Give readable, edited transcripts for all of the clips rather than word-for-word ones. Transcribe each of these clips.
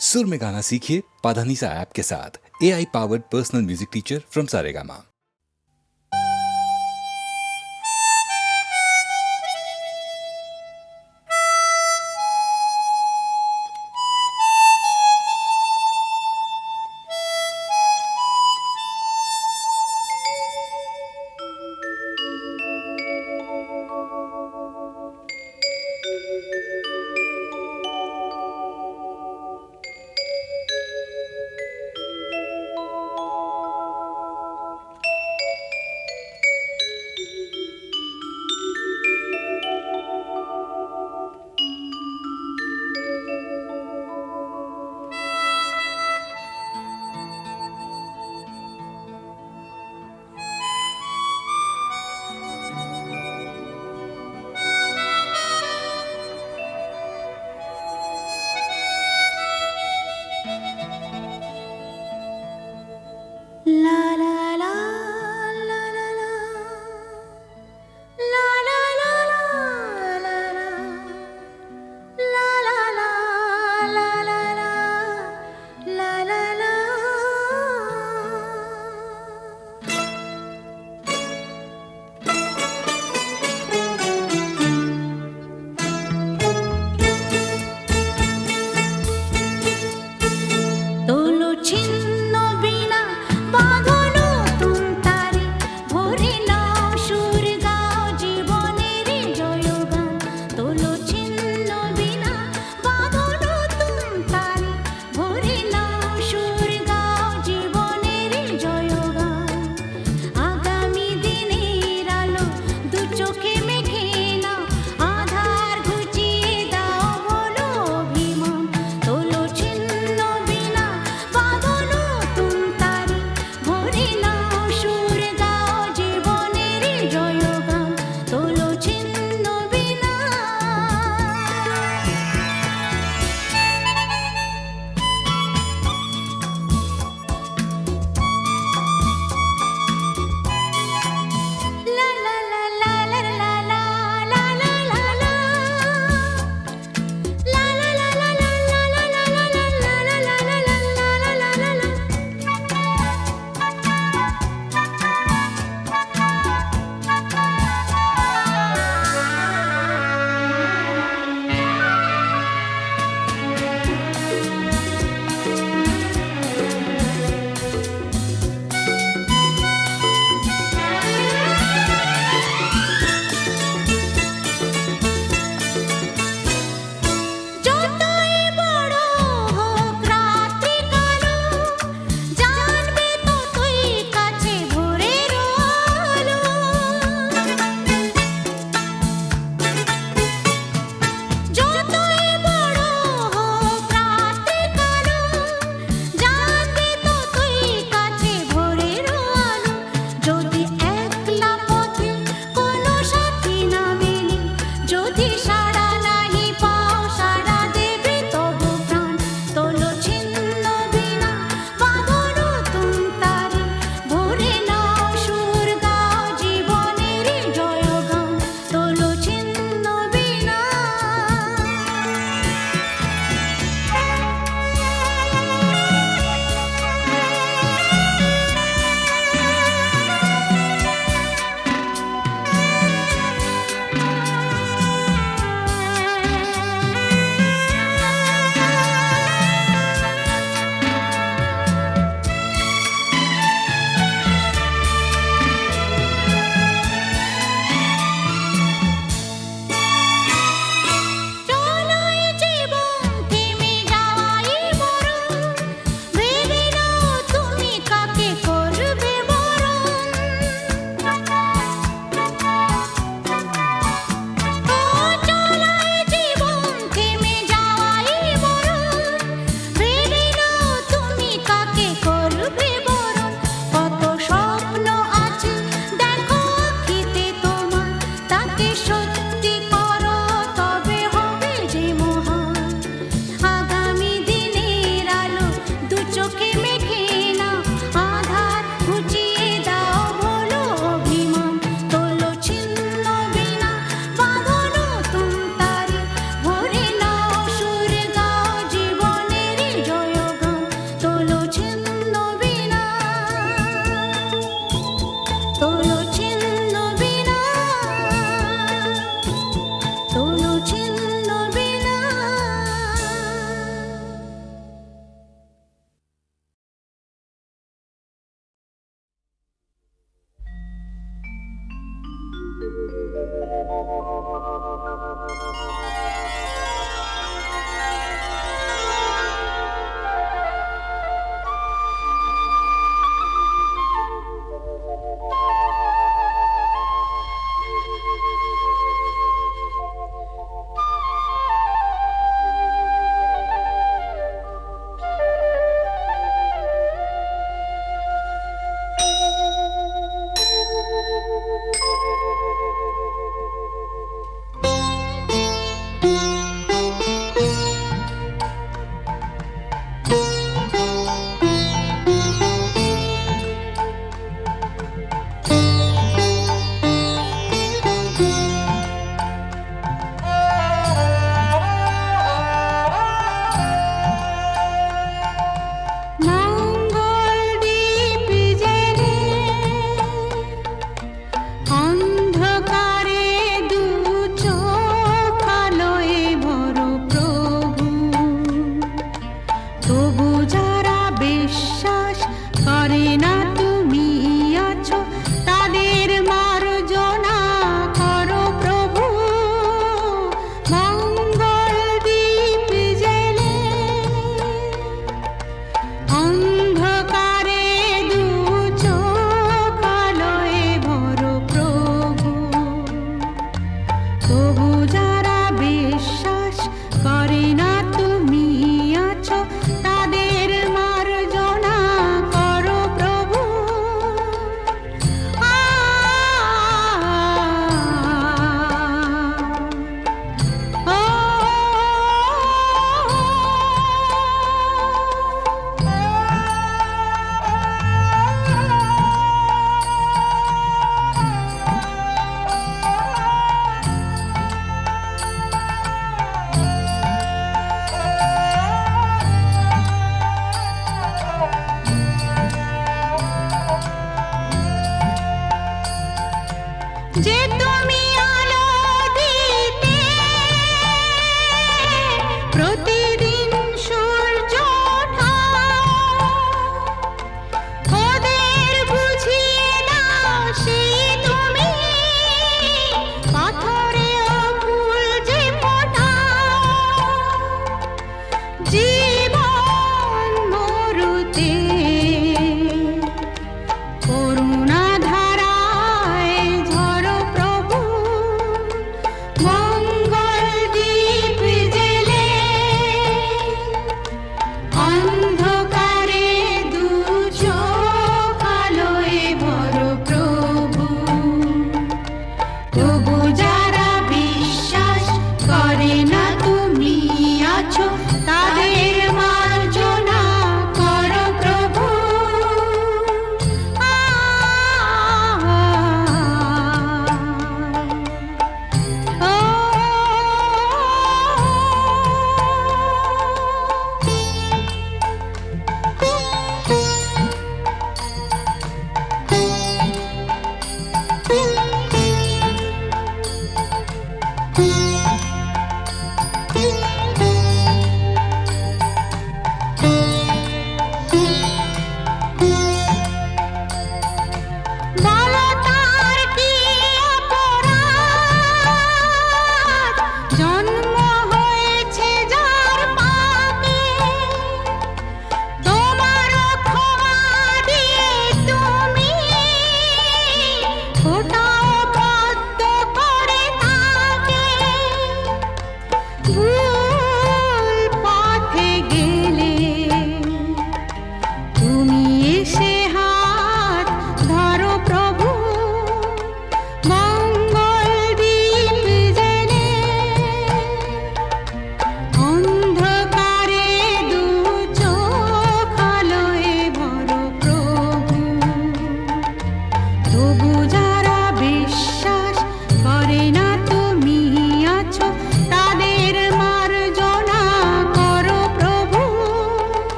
सुर में गाना सीखिए पाधानीसा ऐप के साथ। AI powered personal music teacher from Saregama.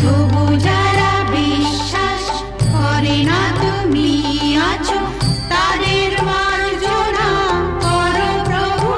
তবু যারা বিশ্বাস করে না তুমি আছো, তাদের মার্জনা করো প্রভু।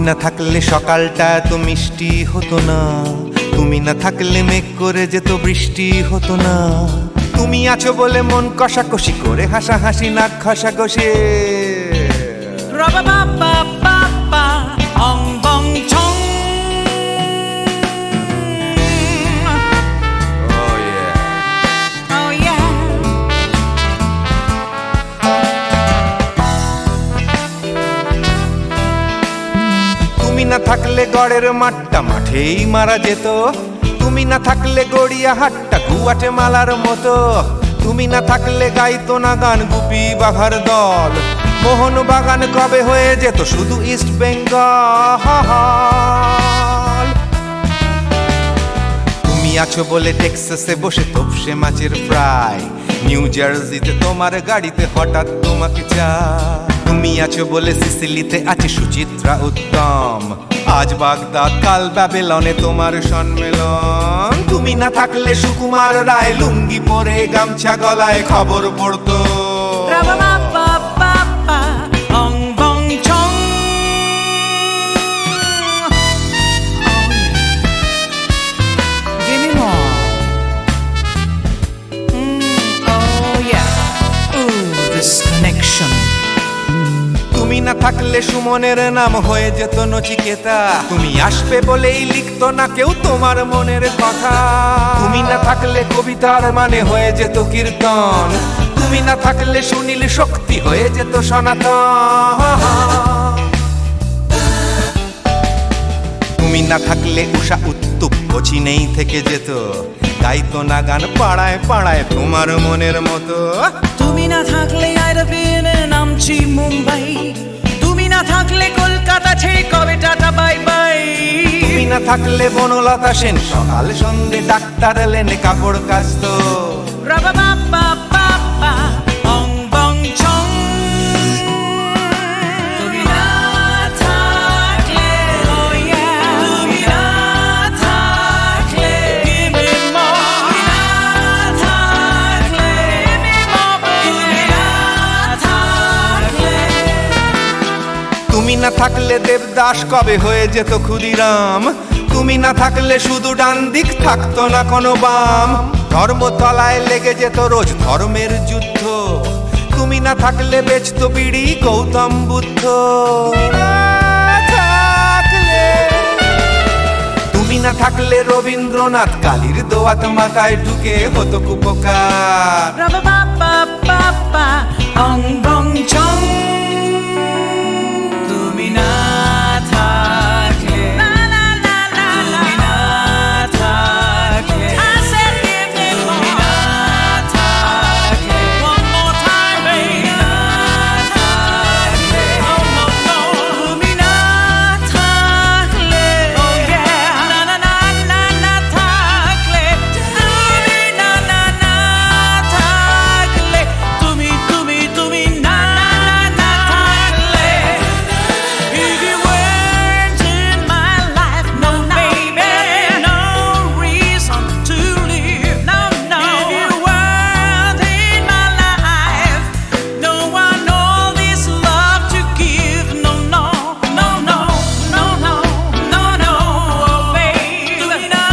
না থাকলে সকালটা এত মিষ্টি হতো না, তুমি না থাকলে মেঘ করে যেত বৃষ্টি হতো না। তুমি আছো বলে মন কষাকষি করে হাসাহাসি নাক ঘষাঘষি। তুমি না থাকলে গড়ের মাঠটা মাঠেই মারা যেত, তুমি না থাকলে গড়িয়া হাটটা গুয়াটে মালার মতো। তুমি না থাকলে গাইতো না গান গুপি বাঘার দল, মোহন বাগান কবে হয়ে যেত শুধু ইস্ট বেঙ্গল। তুমি আছো বলে টেক্সাসে বসে তোপসে মাছের ফ্রাই, নিউ জার্সিতে তোমার গাড়িতে হঠাৎ তোমাকে চাই। তুমি আছো বলে সিসিলিতে আছে সুচিত্রা উত্তম, আজ বাগদাদ কাল ব্যাবিলনে তোমার সম্মেলন। তুমি না থাকলে সুকুমার রায় লুঙ্গি পরে গামছা গলায় খবর পড়তো। তুমি না থাকলে সুমনের নাম হয়ে যেত নচিকেতা, তুমি আসবে বলেই লিখতো না কেউ তোমার মনের কথা। তুমি না থাকলে কবিতার মানে হয়ে যেত কীর্তন, তুমি না থাকলে সুনীল শক্তি হয়ে যেত সনাতন। তুমি না থাকলে উষা উত্তুপ কোচিনেই থেকে যেত, গাইতো না গান পাড়ায় পাড়ায় তোমার মনের মতো। তুমি না থাকলে আইরবিনে নামছি মুম্বাই, তুমি না থাকলে কলকাতা ছেড়ে কবে টাটা বাই বাই। তুমি না থাকলে বনলতা সেন সকাল সন্ধে ডাক্তার লেনে কাপড় কাচতো। অং বং ছং। তুমি না থাকলে, oh yeah, তুমি না থাকলে, give me more. তুমি না থাকলে, give me more, তুমি না থাকলে। তুমি না থাকলে দেবদাস কবে হয়ে যেত ক্ষুদিরাম, তুমি না থাকলে শুধু ডান দিক থাকতো না কোনো বাম। ধর্মতলায় লেগে যেত রোজ ধর্মের যুদ্ধ, তুমি না থাকলে বেচতো বিড়ি গৌতম বুদ্ধ। তুমি না থাকলে রবীন্দ্রনাথ কালীর দোয়াত মাথায় ঢুকে হতো কুপকার। অং বং ছং। তুমি না থাকলে, তুমি না থাকলে, তুমি না থাকলে, one more time baby, তুমি না থাকলে, oh no no, তুমি না থাকলে, oh yeah, না না না না না থাকলে, তুমি না না না থাকলে, তুমি তুমি তুমি না না থাকলে। If you weren't in my life, no baby, no reason to live, no no. If you weren't in my life, no one all this love to give, no no no no no no no no, oh baby. তুমি না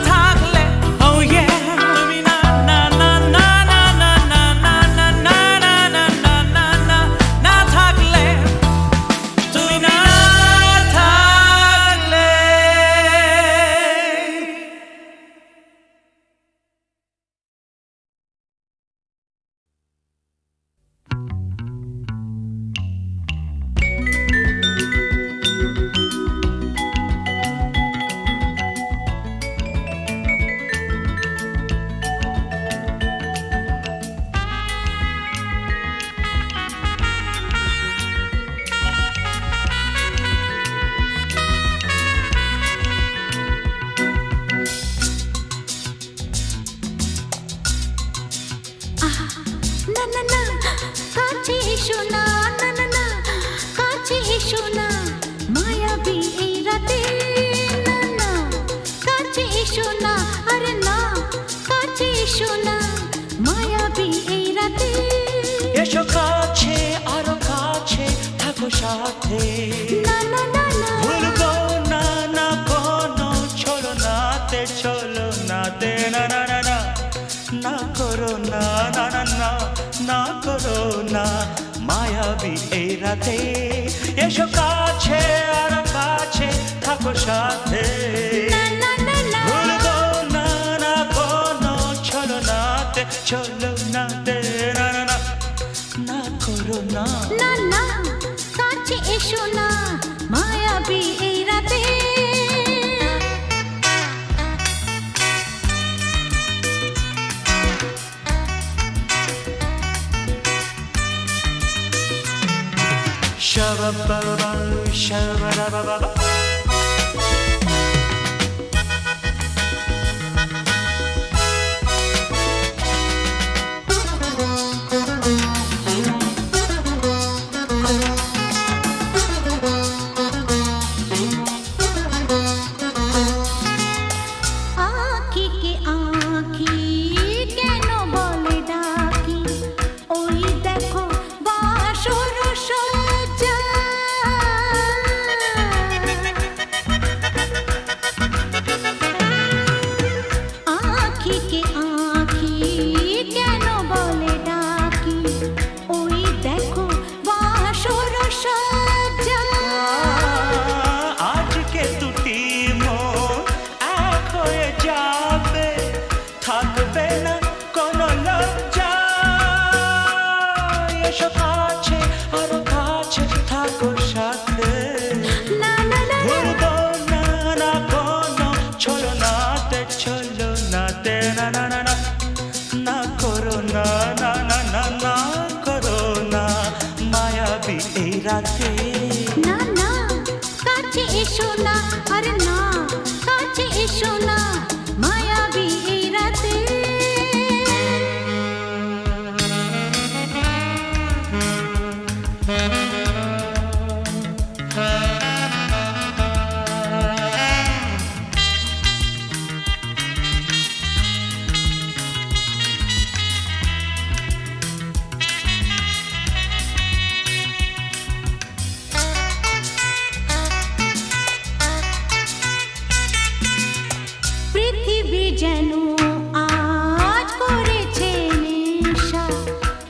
থাকলে, oh yeah, তুমি না না না না না না না না না না না না না না না না থাকলে, তুমি না থাকলে। না না না কাছে এসো না, না না না কাছে এসো না, মায়াবী এই রাতে, না না কাছে এসো না, আরে না কাছে এসো না, মায়াবী এই রাতে। এসো কাছে, আরো কাছে থাকো সাথে। না না না করো না না না না না করো না মায়াবী এই রাতে এসো কাছে আর কাছে থাকো সাথে না না না না ভুলবো না না কোনো ছলনাতে ছলনাতে না না না না করো না না না কাছে এসো না মায়াবী এই রাতে Shabba-ba-ba, shabba-da-ba-ba-ba. আঁখি কে আঁখি কেন বলে ডাকি ওই দেখো বাসর সজ্জা আঁখি কে আঁখি কেন বলে ডাকি ওই দেখো বাসর সজ্জা আজকে দুটি মন এক হয়ে যাবে থাকবে না কোনো লজ্জা এসো কাছে আরো কাছে থাকো সাথে না না না ভুলবো না না কোনো ছলনাতে ছলনাতে না না না না না করো না না না না না করো না মায়াবী এই রাতে না না কাছে এসো না আরে না কাছে এসো না মায়াবী এই রাতে পৃথিবী যেন আজ করেছে নেশা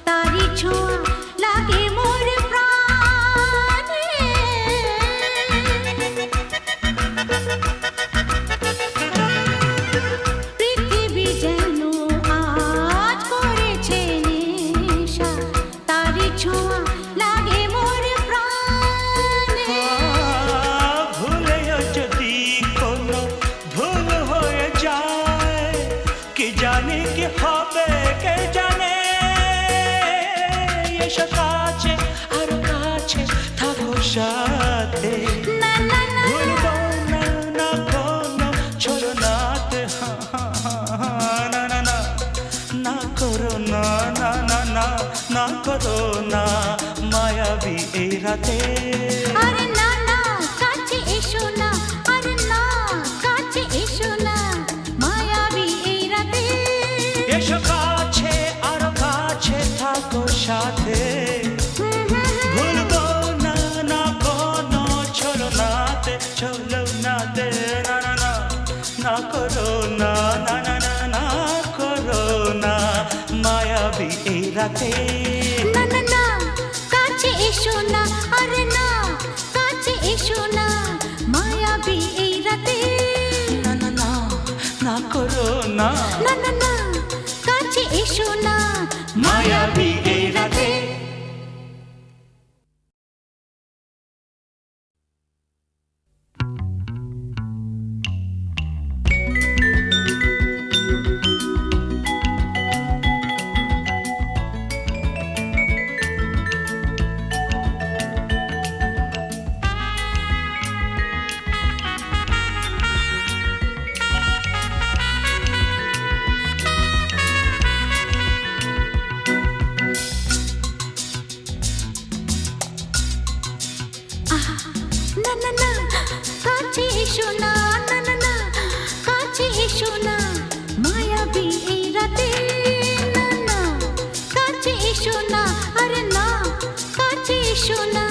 তারি ছোঁয়া লাগে মোর প্রাণে পৃথিবী যেন আজ করেছে নেশা তারি ছোঁয়া লাগে মোর প্রাণে ভুলেও যদি কোনো ভুল হয়ে যায় কি জানি কি হবে কে জানে এসো কাছে আর কাছে থাকো সাথে না না না ভুলবো না না কোনো ছলনাতে না না না না করো না না না না না করো না মায়াবী এই রাতে আরে না না কাছে এসো না আরে না কাছে এসো না মায়াবী এই রাতে এসো কাছে আর কাছে থাকো সাথে ভুলবো না না কোনো ছলনাতে ছলনাতে না না না না করো না না না না না করো না মায়াবী এই রাতে না না না কাছে এসো না আরে না কাছে এসো না মায়াবী এই রাতে না না না না করো না না না না কাছে এসো না মায়াবী এই রাতে না না না কাছে এসো না না না না কাছে এসো না মায়াবী এই রাতে না না কাছে এসো না আরে না কাছে এসো না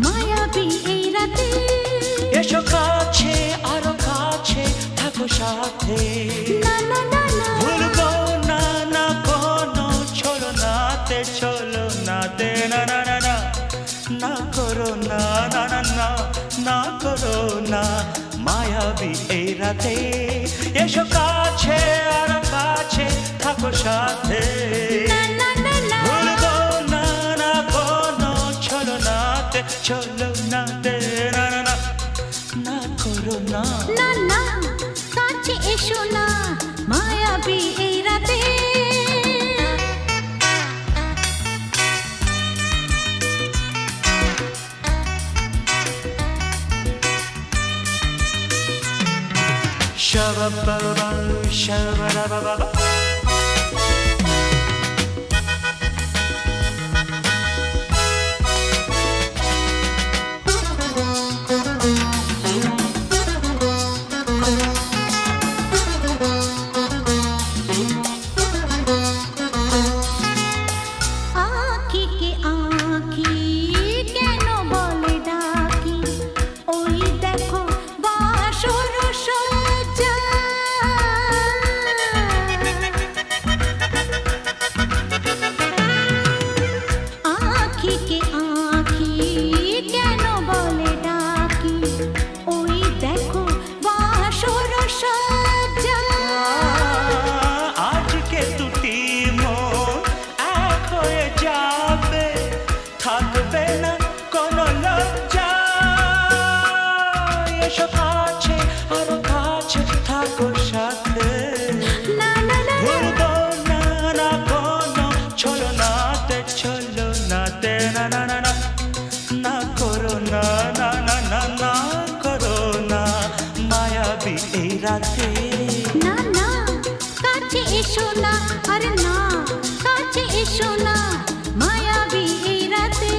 মায়াবী এই রাতে এসো কাছে আরো কাছে থাকো সাথে না না না না ভুলবো না না মায়াবী এই রাতে এসো কাছে আর কাছে থাকো সাথে না না না না ভুলবো না না কোনো ছলনাতে ছলনাতে না না না না করো না না না কাছে এসো না মায়াবী এই রাতে Shabba-ba-ba, shabba-da-ba-ba-ba. আঁখি কে আঁখি কেন বলে ডাকি ওই দেখো বাসর সজ্জা আঁখি কে আঁখি কেন বলে ডাকি ওই দেখো বাসর সজ্জা আজকে দুটি মন এক হয়ে যাবে থাকবে না কোনো লজ্জা এসো কাছে আরো কাছে থাকো সাথে না না না ভুলবো না না কোনো ছলনাতে ছলনাতে না না না না না করো না না না না না করো না মায়াবী এই রাতে না না কাছে এসো না আরে না কাছে এসো না মায়াবী এই রাতে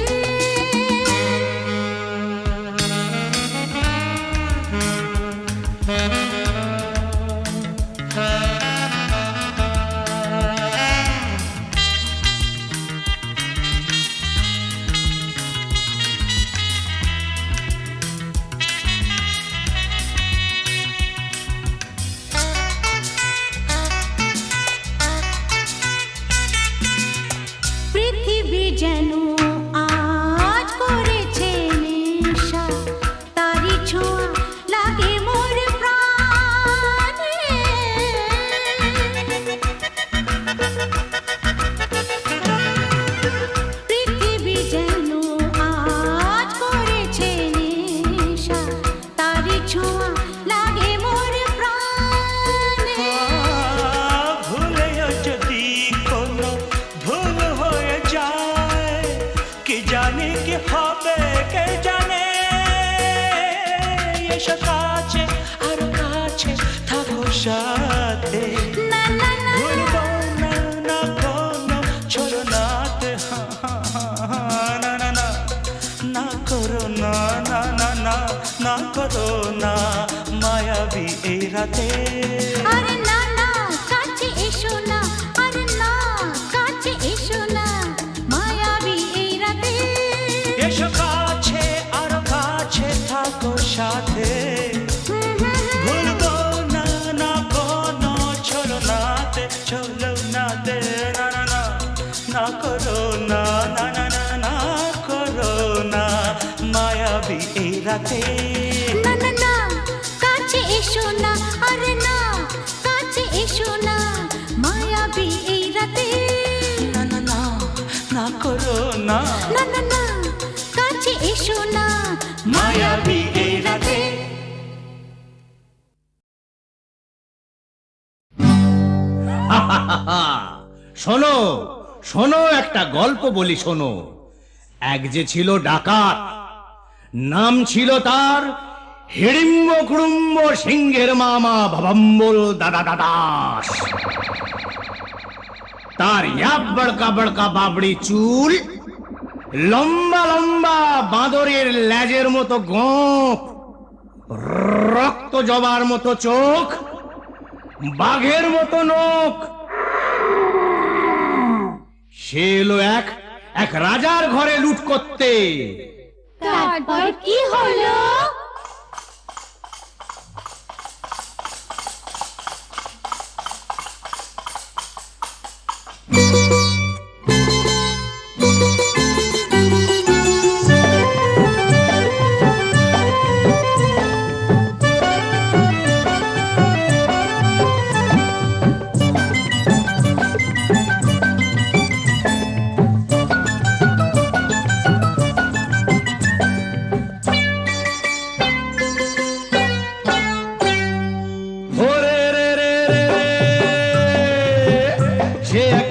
পৃথিবী যেন আজ করেছে নেশা তারি ছোঁয়া লাগে মোর প্রাণে পৃথিবী যেন আজ করেছে নেশা তারি ছোঁয়া লাগে মোর প্রাণে ভুলেও যদি কোনো ভুল হয়ে যায় কি জানি কি হবে কে জানে এসো কাছে আর কাছে থাকো সাথে না না না ভুলবো না না কোনো ছলনাতে না না না না করো না না না না না করো না মায়াবী এই রাতে আরে না না কাছে এসো না আরে না কাছে এসো না মায়াবী এই রাতে এসো কাছে আর কাছে থাকো সাথে ভুলবো না না কোনো ছলনাতে ছলনাতে না না না না করো না না না না না করো না মায়াবী এই রাতে না না না কাছে এসো না আরে না কাছে এসো না মায়াবী এই রাতে না না না না করো না না না না কাছে এসো না মায়াবী এই রাতে শোনো শোনো একটা গল্প বলি শোনো এক যে ছিল ডাকাত নাম ছিল তার হিড়িম্ব কুড়ুম্ব সিংহের মামা ভবম্বল দাদা দাদাস তার ইয়াব বড়কা বড়কা বাবড়ি চুল লম্বা লম্বা বাঁদরের লেজের মতো গোঁফ রক্ত জবার মতো চোখ বাঘের মতো নখ সে এলো এক রাজার ঘরে লুট করতে তারপর কি হলো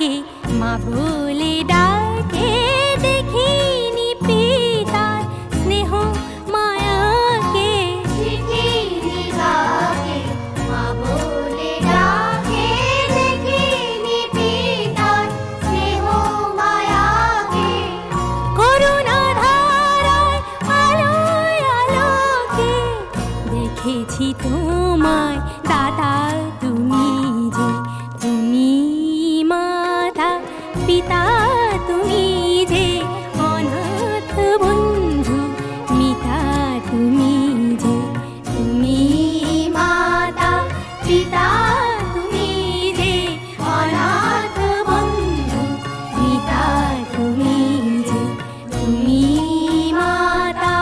মাকে মা বলে ডাকে, দেখিনি পিতার স্নেহ মায়াকে। চিঠির ডাকে মা বলে ডাকে, দেখিনি পিতার স্নেহ মায়াকে। করুণা ধারায় আলোয় আলোকে দেখেছি তোমায় দাদা, তুমি যে তুমি মাতা পিতা, তুমি যে অনাথ বন্ধু মিতা, তুমি যে তুমি মাতা পিতা, তুমি যে অনাথ বন্ধু মিতা, তুমি যে তুমি মাতা।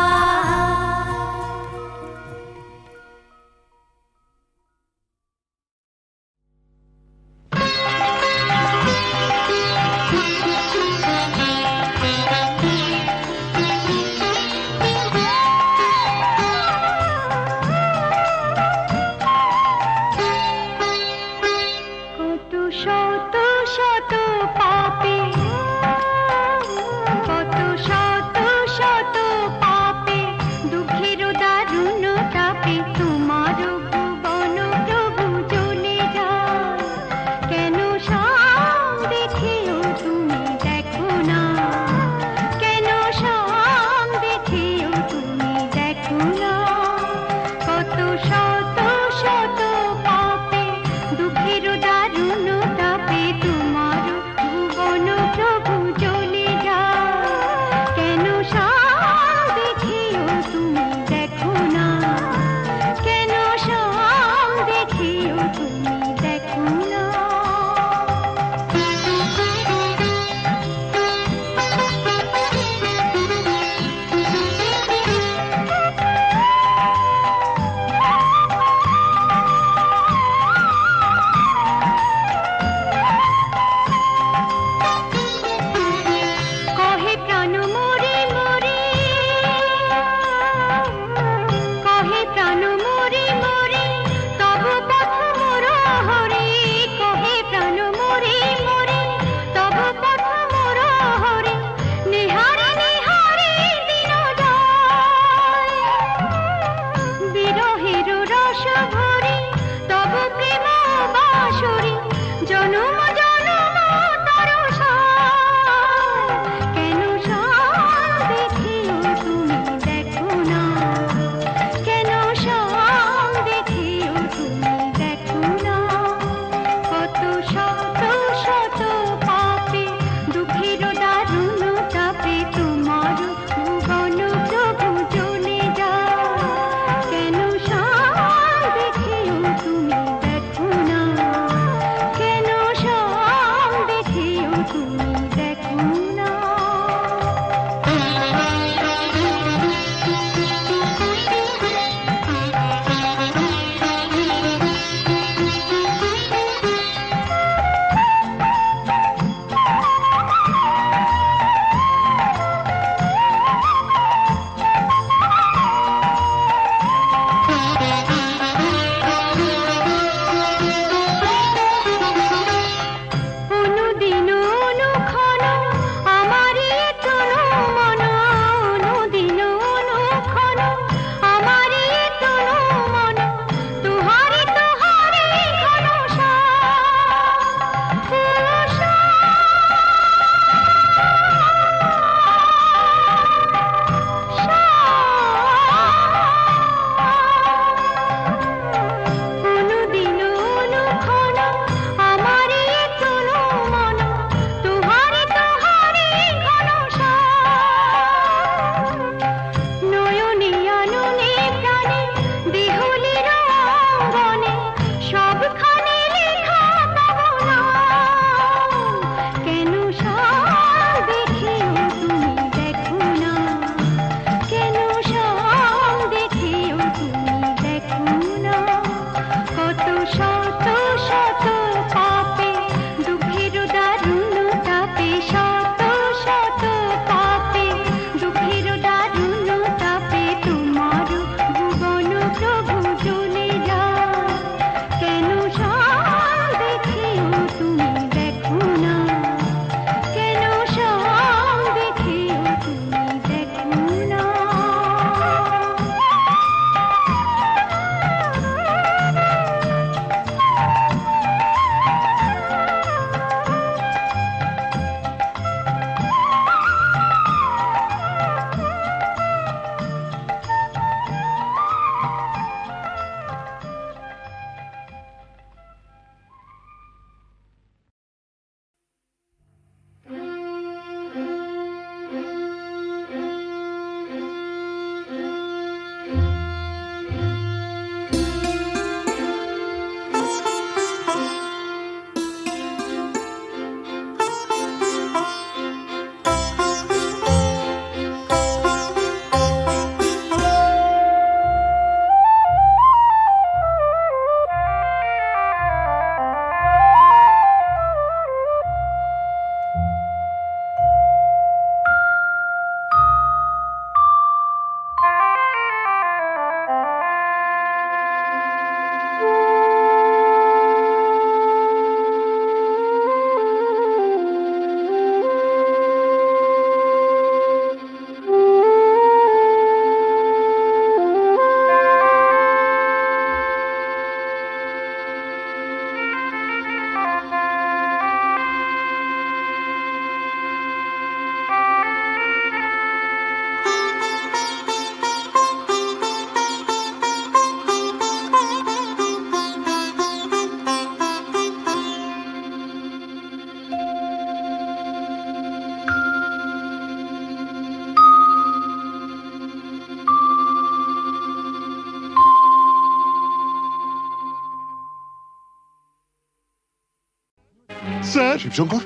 স্যার শিবশঙ্কর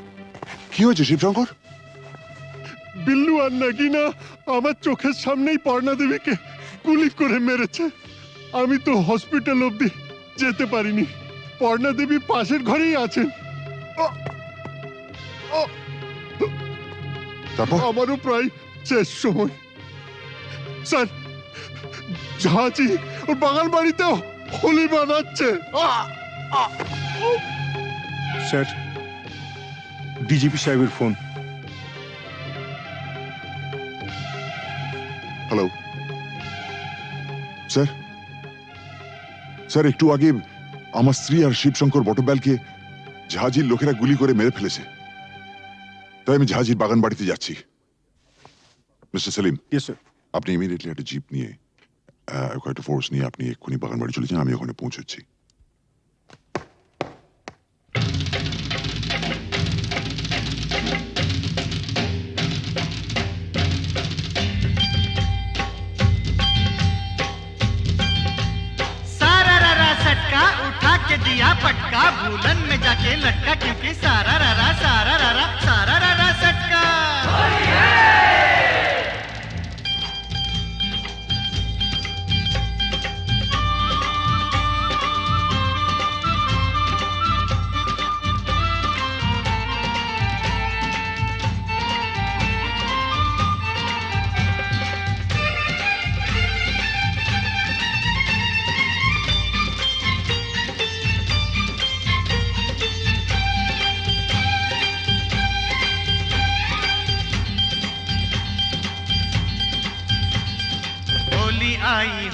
কি হয়েছে শিবশঙ্কর? বিল্লু আর নাগিনা আমার চোখের সামনেই পর্ণা দেবীকে গুলি করে মেরেছে। আমি তো হসপিটাল অবধি যেতে পারিনি। পর্ণা দেবী পাশের ঘরেই আছেন। তারপর আমারও প্রায় শেষ সময়। স্যার ঝাঁচি ওর বাগান বাড়িতেও হোলি বানাচ্ছে। স্যার ডিজিপি সাহেবের ফোন। হ্যালো স্যার, স্যার একটু আগে আমার স্ত্রী আর শিবশঙ্কর বটব্যালকে ঝাঁঝির লোকেরা গুলি করে মেরে ফেলেছে। তাই আমি ঝাঁঝির বাগান বাড়িতে যাচ্ছি। Mister Selim, yes sir. আপনি ইমিডিয়েটলি একটা জিপ নিয়ে কয়েকটা ফোর্স নিয়ে আপনি এক্ষুনি বাগান বাড়ি চলে যান, আমি ওখানে পৌঁছচ্ছি। सारा रा सटका उठा के दिया पटका, भूलन में जाके लटका, क्योंकि सारा रा सटका।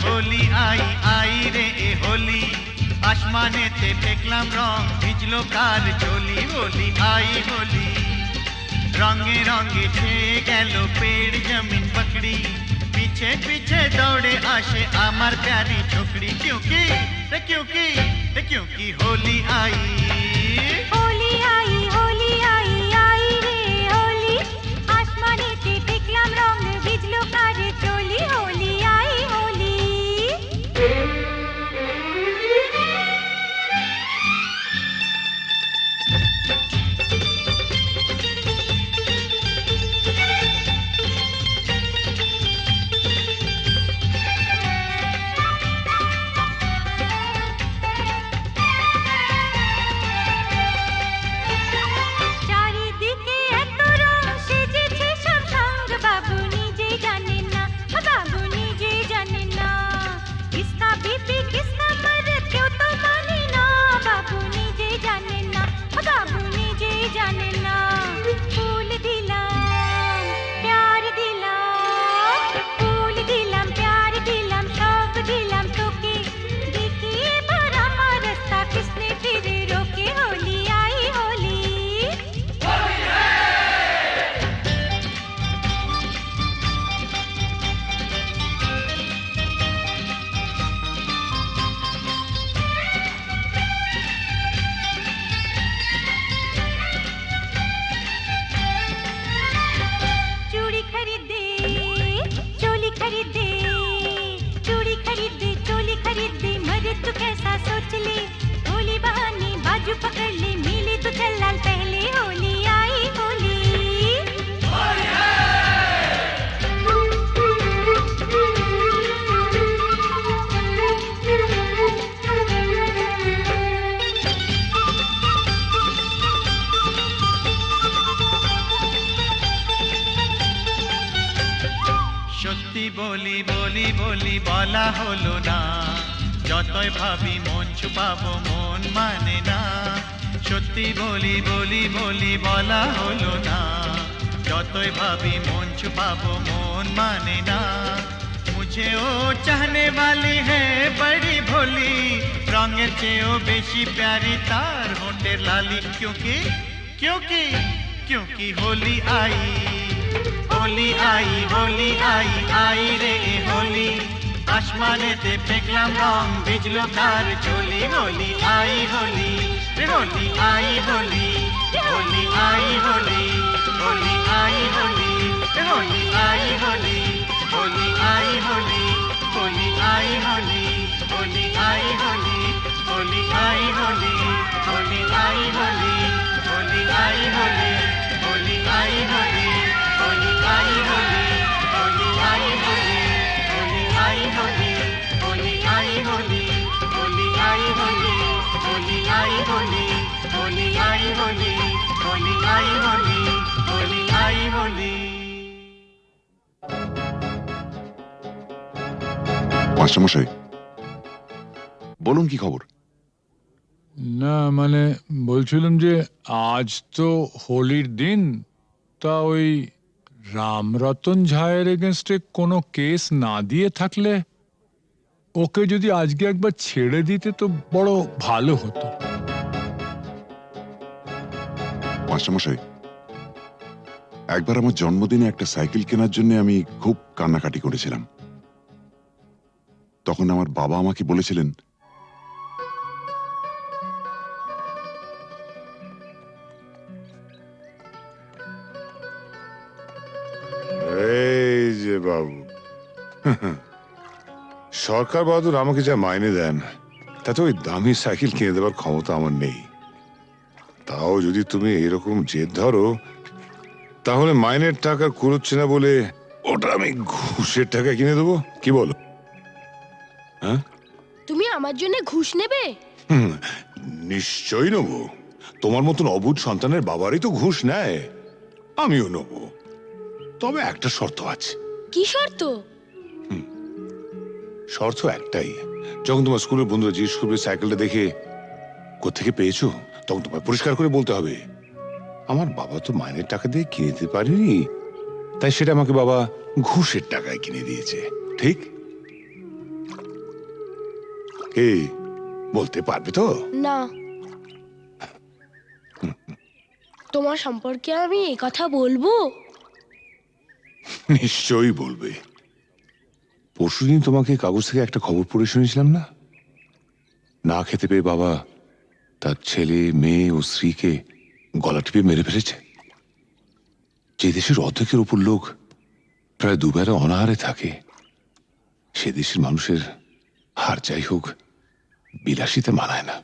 होली आई आई रे ए होली, आसमानेते देखलाम रंग भिजलो कार चोली। होली आई होली, रंगे रंगे छेए गेलो पेड़ जमीन पकड़ी, पीछे पीछे दौड़े आशे आमार प्यारी छोकरी। क्योंकि होली आई होली आई होली आई आई रे होली, आसमानेते देखलाम रंग भिजलो कारे चोली। होली आई होली। চারিদিকে এত রং সেজেছে সব সঙ্গ, বাবু নিজেই জানেন না, বাবু নিজেই জানেন না। কিসকা বিপি কিসকা মরদ কেউ তো মানে না, বাবু নিজেই জানেন না, বাবু নিজেই জানেন না। ফুল দিলাম প্যার দিলাম, ফুল দিলাম প্যার দিলাম, সব দিলাম তোকে, দেখি এবার আমার রাস্তা কিসনে ফিরে রোকে। হোলি আই হোলি। चूड़ी खरीदे चोली खरीदे, चूड़ी खरीदे चोली खरीदे, मरे तू कैसा सोच ले, होली बहाने बाजू पकड़ ले, मिले तो चल लाल पहले। होली आई होली। সত্যি বলি বলি বলি বলা হলো না, যতই ভাবি মন ছুপাবো মন মানে না। সত্যি বলি বলি বলি বলা হলো না, যতই ভাবি মন ছুপাবো মন মানে না। मुझे ओ चाहने वाली है बड़ी भोली, रंगेर चेयो बेशी प्यारी तार होंठेर लाली। क्योंकि क्योंकि क्योंकि होली आई होली आई होली आई आई रे होली, आसमानेते देखलाम रंग भिजलो कार चोली। होली आई होली रे होली आई होली, होली आई होली, होली आई होली रे होली आई होली, होली आई होली, होली आई होली, होली आई होली, होली आई होली, होली आई होली, होली হোলি হোলি আই হোলি হোলি আই হোলি হোলি আই হোলি। মাস্টারমশাই বলুন কি খবর? না মানে বলছিলাম যে আজ তো হোলির দিন, তা ওই রামরতন ঝায়ের এগেনস্টে কোনো কেস না দিয়ে থাকলে ওকে যদি আজকে একবার ছেড়ে দিতে তো বড় ভালো হতো। মাস্টারমশাই একবার আমার জন্মদিনে একটা সাইকেল কেনার জন্য আমি খুব কান্নাকাটি করেছিলাম। তখন আমার বাবা আমাকে বলেছিলেন, এই যে বাবু, সরকার বাহাদুর আমাকে যা মাইনে দেন তাতে ওই দামি সাইকেল কিনে দেওয়ার ক্ষমতা আমার নেই। তাও যদি তুমি এরকম জেদ ধরো তাহলে মাইনের টাকা কুড়োচ্ছে না বলে ওটা আমি ঘুষের টাকা কিনে দেবো, কি বলো? হ্যাঁ, তুমি আমার জন্য ঘুষ নেবে? নিশ্চয়ই নেবো। তোমার মতন অবুঝ সন্তানের বাবারই তো ঘুষ নেয়, আমিও নেবো। তবে একটা শর্ত আছে। কি শর্ত? শর্ত একটাই, যখন তোমার স্কুলের বন্ধুরা জিজ্ঞেস করবে সাইকেলটা দেখে কোত্থেকে পেয়েছো, তখন তোমায় পরিষ্কার করে বলতে হবে, আমার বাবা তো মাইনের টাকা দিয়ে কিনে দিতে পারেনি, তাই সেটা আমাকে বাবা ঘুষের টাকায় কিনে দিয়েছে। ঠিক? এই বলতে পারবে তো? না। তোমার সম্পর্কে আমি এই কথা বলবো? নিশ্চয়ই বলবে। পরশুদিন তোমাকে কাগজ থেকে একটা খবর পড়ে শুনেছিলাম না? না খেতে পেয়ে বাবা তার ছেলে, মেয়ে ও স্ত্রীকে গলা টিপে মেরে ফেলেছে। যে দেশের অর্ধেকের উপর লোক প্রায় দুবেলা অনাহারে থাকে, সে দেশের মানুষের হার যাই হোক বিলাসিতে মানায় না।